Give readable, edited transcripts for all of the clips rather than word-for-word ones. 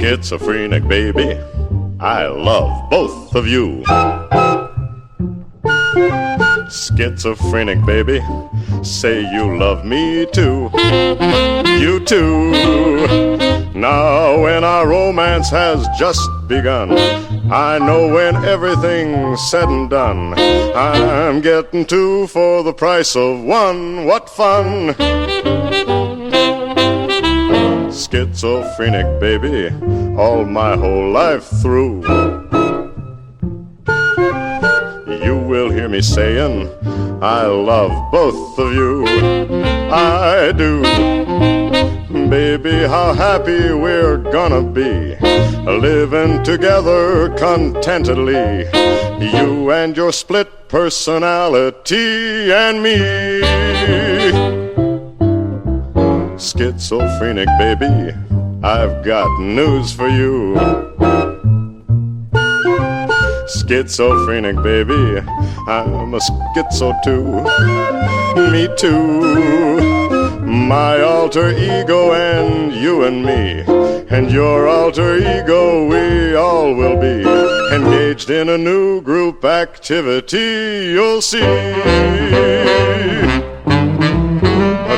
Schizophrenic baby, I love both of you. Schizophrenic baby, say you love me too. You too. Now when our romance has just begun, I know when everything's said and done, I'm getting two for the price of one. What fun! Schizophrenic baby, all my whole life through, you will hear me saying, I love both of you. I do. Baby, how happy we're gonna be, living together contentedly, you and your split personality and me. Schizophrenic baby, I've got news for you. Schizophrenic baby, I'm a schizo too. Me too. My alter ego and you and me, and your alter ego, we all will be engaged in a new group activity, you'll see.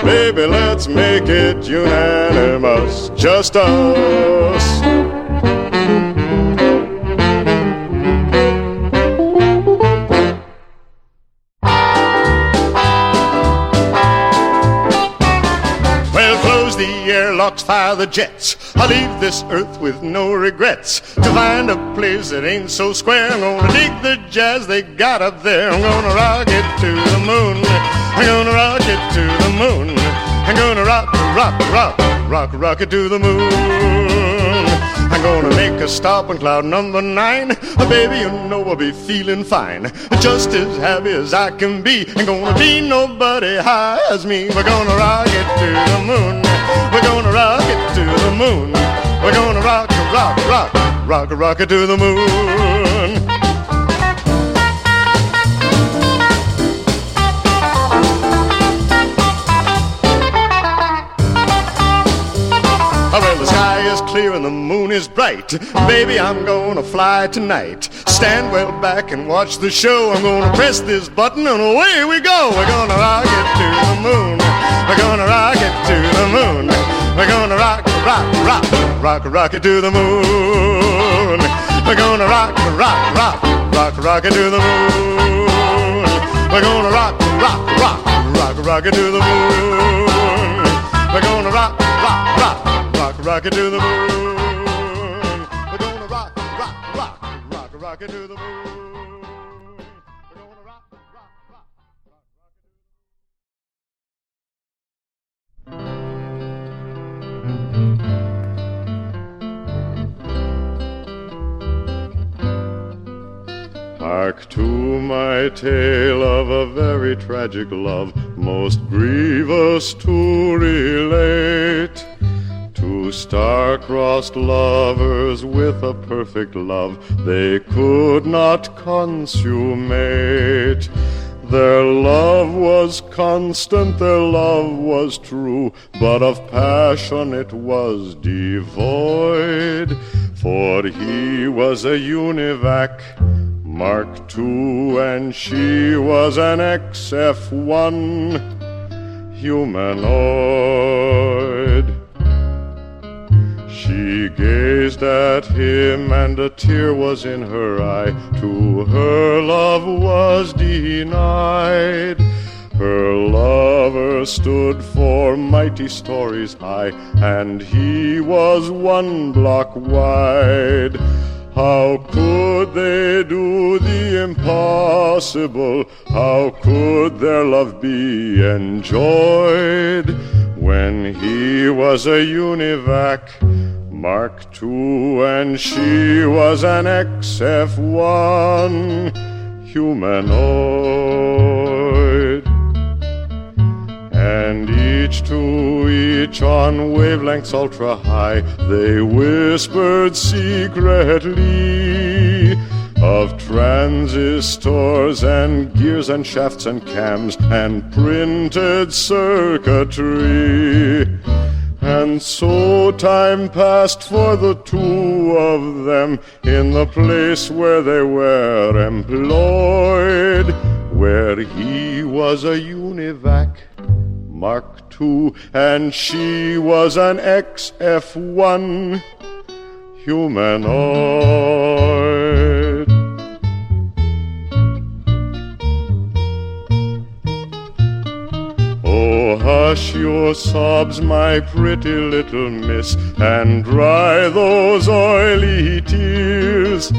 Baby, let's make it unanimous, just us. Airlocks, fire the jets. I'll leave this earth with no regrets to find a place that ain't so square. I'm gonna dig the jazz they got up there. I'm gonna rock it to the moon. I'm gonna rock it to the moon. I'm gonna rock it to the moon. I'm gonna make a stop on cloud number 9. Baby, you know I'll be feeling fine, just as happy as I can be. Ain't gonna be nobody high as me. We're gonna rock it to the moon. We're gonna rock it to the moon. We're gonna rock it to the moon. Well, the sky is clear and the moon is bright. Baby, I'm gonna fly tonight. Stand well back and watch the show. I'm gonna press this button and away we go. We're gonna rock it to the moon. We're gonna rock it to the moon. We're gonna rock it to the moon. We're gonna rock it to the moon. We're gonna rock it to the moon. We're gonna rock it to the moon. We're gonna rock it to the moon. We're gonna rock it to the moon. Hark to my tale of a very tragic love, most grievous to relate. Two star-crossed lovers with a perfect love they could not consummate. Their love was constant, their love was true, but of passion it was devoid. For he was a univac, Mark II, and she was an XF1 humanoid. She gazed at him and a tear was in her eye. To her love was denied. Her lover stood for mighty stories high, and he was 1 block wide. How could they do the impossible? How could their love be enjoyed when he was a univac, Mark II, and she was an XF1 humanoid? And each to each on wavelengths ultra high, they whispered secretly of transistors and gears and shafts and cams and printed circuitry. And so time passed for the two of them in the place where they were employed, where he was a UNIVAC Mark II and she was an XF1 humanoid. Oh, hush your sobs, my pretty little miss, and dry those oily tears.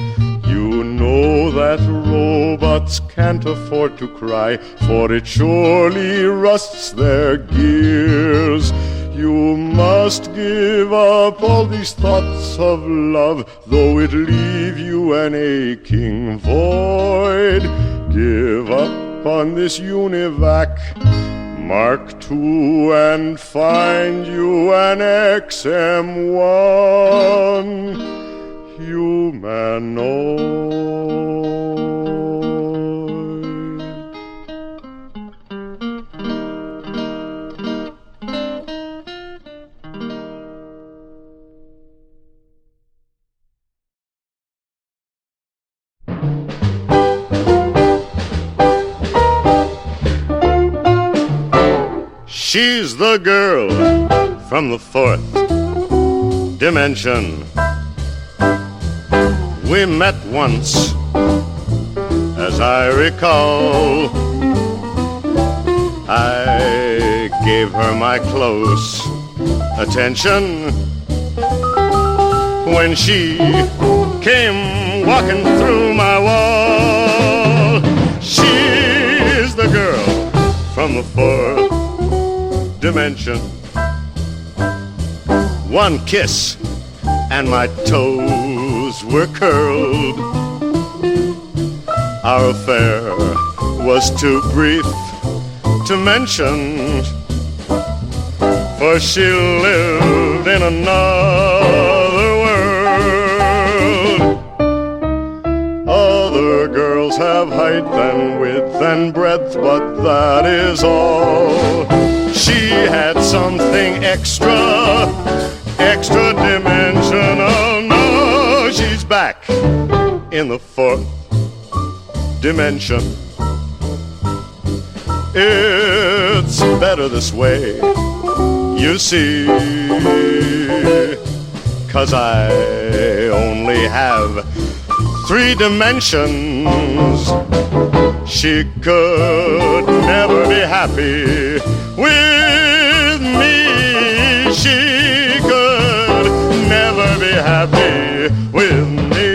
You know that robots can't afford to cry, for it surely rusts their gears. You must give up all these thoughts of love, though it leave you an aching void. Give up on this UNIVAC Mark II and find you an XM1 humanoid. She's the girl from the fourth dimension. We met once, as I recall. I gave her my close attention when she came walking through my wall. She's the girl from the fourth dimension. One kiss and my toes were curled. Our affair was too brief to mention, for she lived in another world. Other girls have height and width and breadth, but that is all. She had something extra dimensional. No, she's back in the fourth dimension. It's better this way, you see, 'cause I only have 3 dimensions. She could never be happy with me. She could never be happy with me.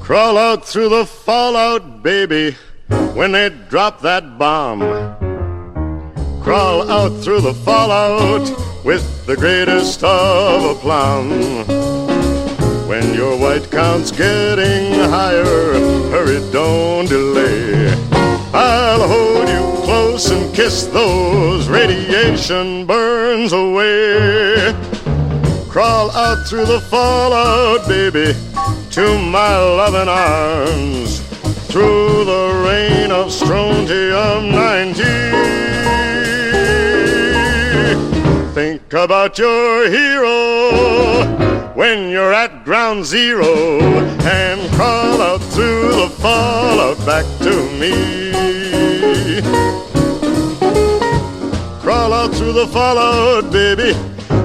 Crawl out through the fallout, baby, when they drop that bomb. Crawl out through the fallout with the greatest of aplomb. When your white count's getting higher, hurry, don't delay. I'll hold you close and kiss those radiation burns away. Crawl out through the fallout, baby, to my loving arms, through the rain of strontium-90. Think about your hero when you're at ground zero, and crawl out through the fallout back to me. Crawl out through the fallout, baby,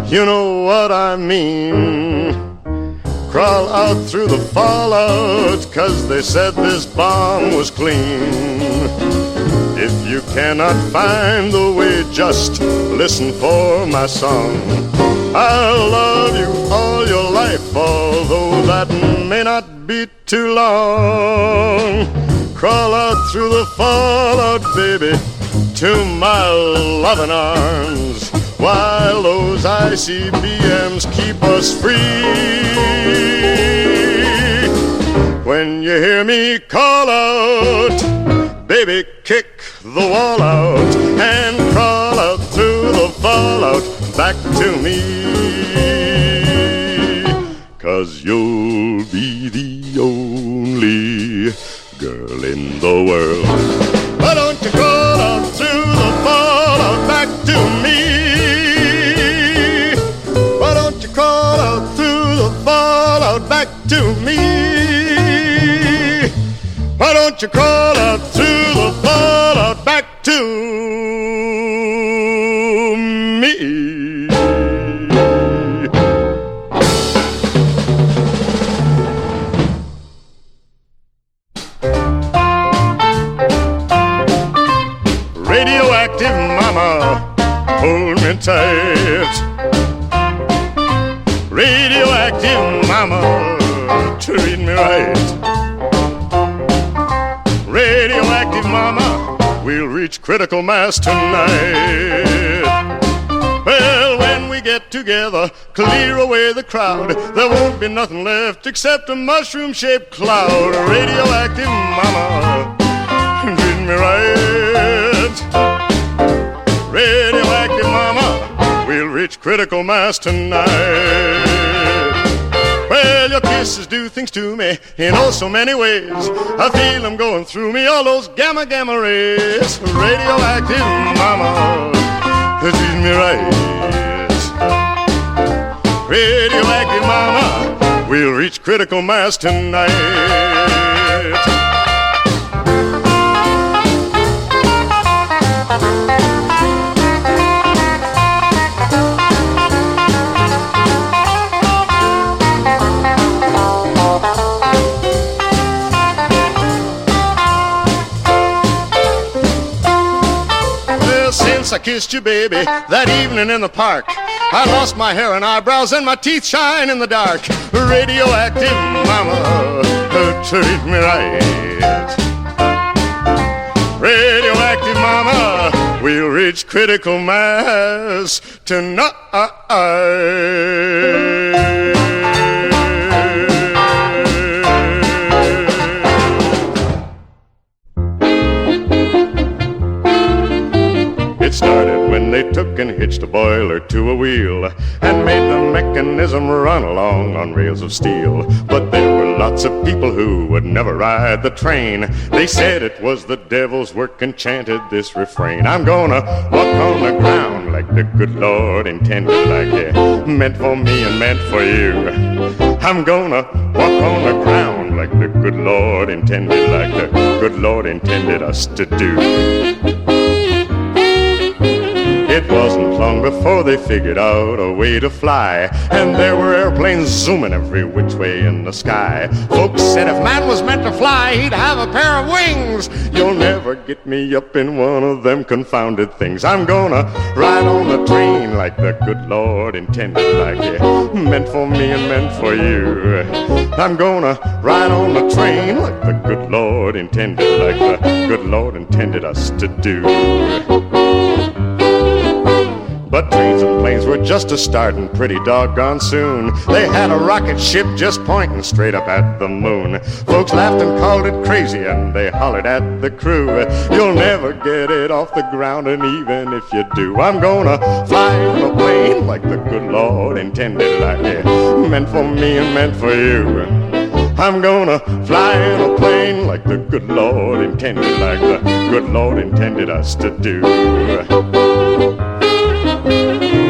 you know what I mean. Crawl out through the fallout, 'cause they said this bomb was clean. If you cannot find the way, just listen for my song. I'll love you all your life, although that may not be too long. Crawl out through the fallout, baby, to my loving arms, while those ICBMs keep us free. When you hear me call out, baby, kick the wall out and crawl the fallout back to me. 'Cause you'll be the only girl in the world. Why don't you crawl out through the fallout back to me? Why don't you crawl out through the fallout back to me? Why don't you crawl out through the fallout back to me? Radioactive mama, hold me tight. Radioactive mama, treat me right. Radioactive mama, we'll reach critical mass tonight. Well, when we get together, clear away the crowd. There won't be nothing left except a mushroom-shaped cloud. Radioactive mama, treat me right. Radioactive mama, we'll reach critical mass tonight. Well, your kisses do things to me in oh so many ways. I feel them going through me, all those gamma rays. Radioactive mama, treat me right. Radioactive mama, we'll reach critical mass tonight. Since I kissed you, baby, that evening in the park, I lost my hair and eyebrows and my teeth shine in the dark. Radioactive mama, treat me right. Radioactive mama, we'll reach critical mass tonight. It started when they took and hitched a boiler to a wheel and made the mechanism run along on rails of steel. But there were lots of people who would never ride the train. They said it was the devil's work and chanted this refrain: I'm gonna walk on the ground like the good Lord intended, like it meant for me and meant for you. I'm gonna walk on the ground like the good Lord intended, like the good Lord intended us to do. It wasn't long before they figured out a way to fly, and there were airplanes zooming every which way in the sky. Folks said if man was meant to fly, he'd have a pair of wings. You'll never get me up in one of them confounded things. I'm gonna ride on the train like the good Lord intended, like it meant for me and meant for you. I'm gonna ride on the train like the good Lord intended, like the good Lord intended us to do. But trains and planes were just a startin' pretty doggone soon. They had a rocket ship just pointing straight up at the moon. Folks laughed and called it crazy and they hollered at the crew, you'll never get it off the ground, and even if you do, I'm gonna fly in a plane like the good Lord intended, like it meant for me and meant for you. I'm gonna fly in a plane like the good Lord intended, like the good Lord intended us to do.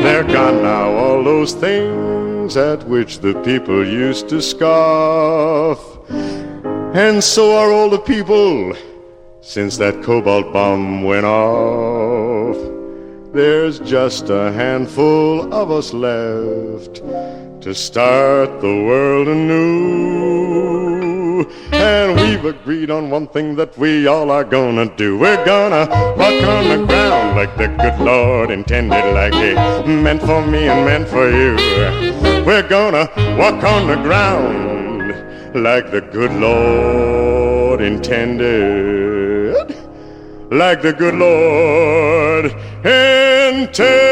They're gone now, all those things at which the people used to scoff. And so are all the people since that cobalt bomb went off. There's just a handful of us left to start the world anew. And we've agreed on one thing that we all are gonna do. We're gonna walk on the ground like the good Lord intended, like it meant for me and meant for you. We're gonna walk on the ground like the good Lord intended, like the good Lord intended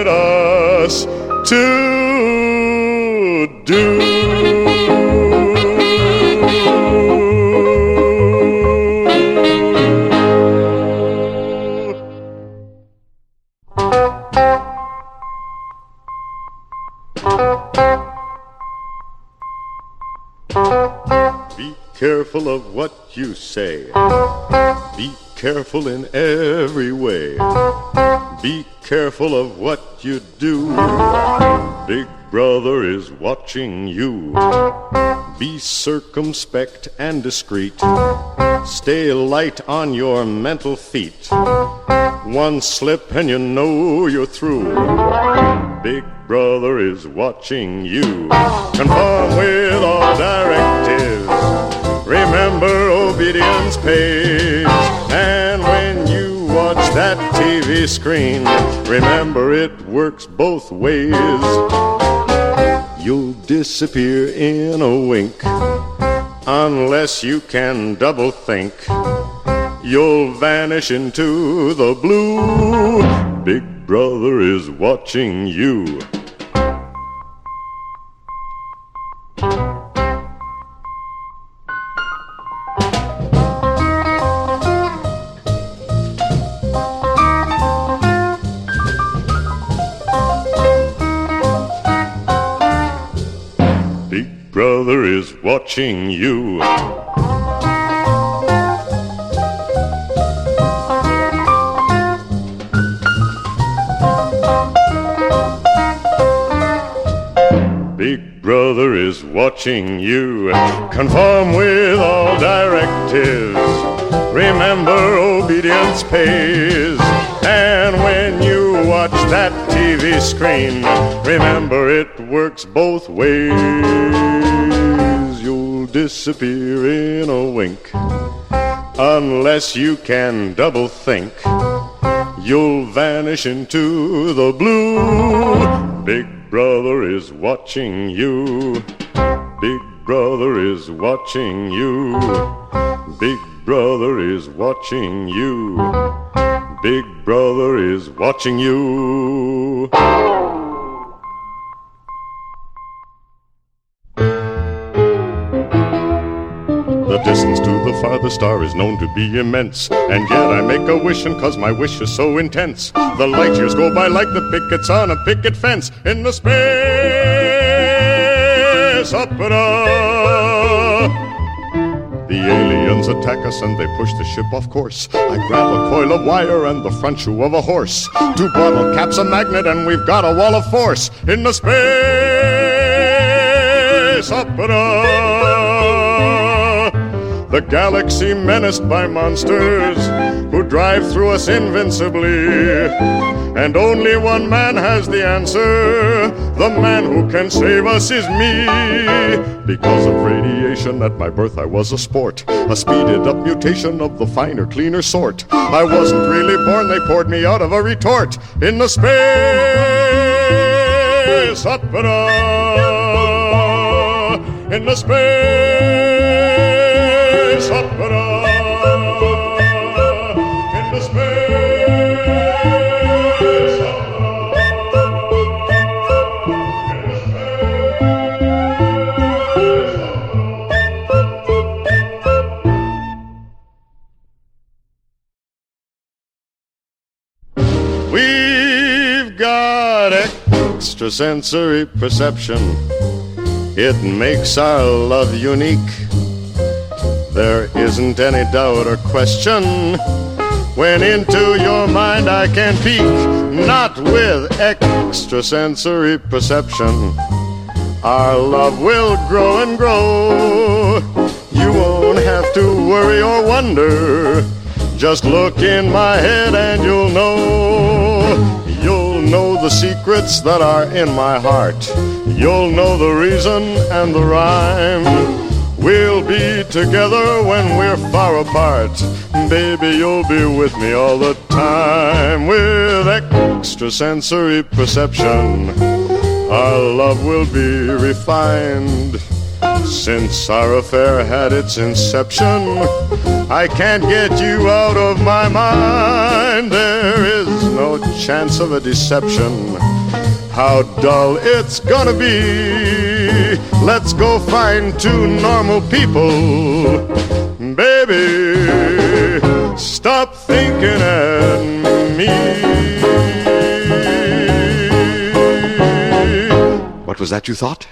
us to do. you say. Be careful in every way. Be careful of what you do. Big Brother is watching you. Be circumspect and discreet. Stay light on your mental feet. One slip and you know you're through. Big Brother is watching you. Conform with all directives. Remember, obedience pays. And when you watch that TV screen, remember it works both ways. You'll disappear in a wink unless you can double think. You'll vanish into the blue. Big Brother is watching you. Big Brother is watching you. Big Brother is watching you. Conform with all directives. Remember, obedience pays. And when you watch that TV screen, remember it works both ways. You'll disappear in a wink unless you can double think. You'll vanish into the blue. Big Brother is watching you. Big Brother is watching you. Big Brother is watching you. Big Brother is watching you. The distance to the farthest star is known to be immense, and yet I make a wishing 'cause my wish is so intense. The light years go by like the pickets on a picket fence in the space opera. The aliens attack us and they push the ship off course. I grab a coil of wire and the front shoe of a horse. 2 bottle caps, a magnet, and we've got a wall of force in the space opera. The galaxy menaced by monsters who drive through us invincibly. And only one man has the answer. The man who can save us is me. Because of radiation at my birth I was a sport, a speeded up mutation of the finer, cleaner sort. I wasn't really born, they poured me out of a retort in the space opera. In the space opera. In the space opera. In the space opera. We've got extrasensory perception. It makes our love unique. There isn't any doubt or question. When into your mind I can peek. Not with extrasensory perception. Our love will grow and grow. You won't have to worry or wonder. Just look in my head and you'll know. You'll know the secrets that are in my heart. You'll know the reason and the rhyme. We'll be together when we're far apart. Baby, you'll be with me all the time. With extrasensory perception, our love will be refined. Since our affair had its inception, I can't get you out of my mind. There is no chance of a deception. How dull it's gonna be. Let's go find 2 normal people. Baby, stop thinking at me. What was that you thought?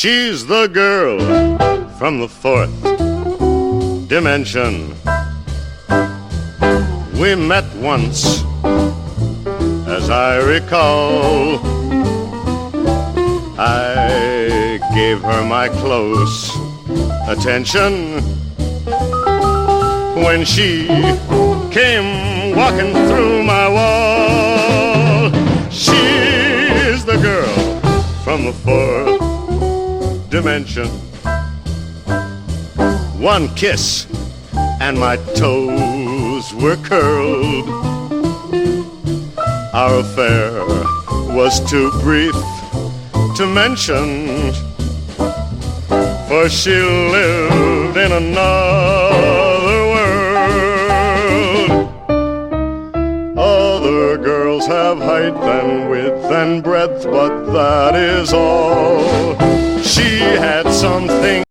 She's the girl from the fourth dimension. We met once, as I recall. I gave her my close attention when she came walking through my wall. She's the girl from the fourth dimension. One kiss and my toes were curled. Our affair was too brief to mention, for she lived in another world. Other girls have height and width and breadth, but that is all. She had something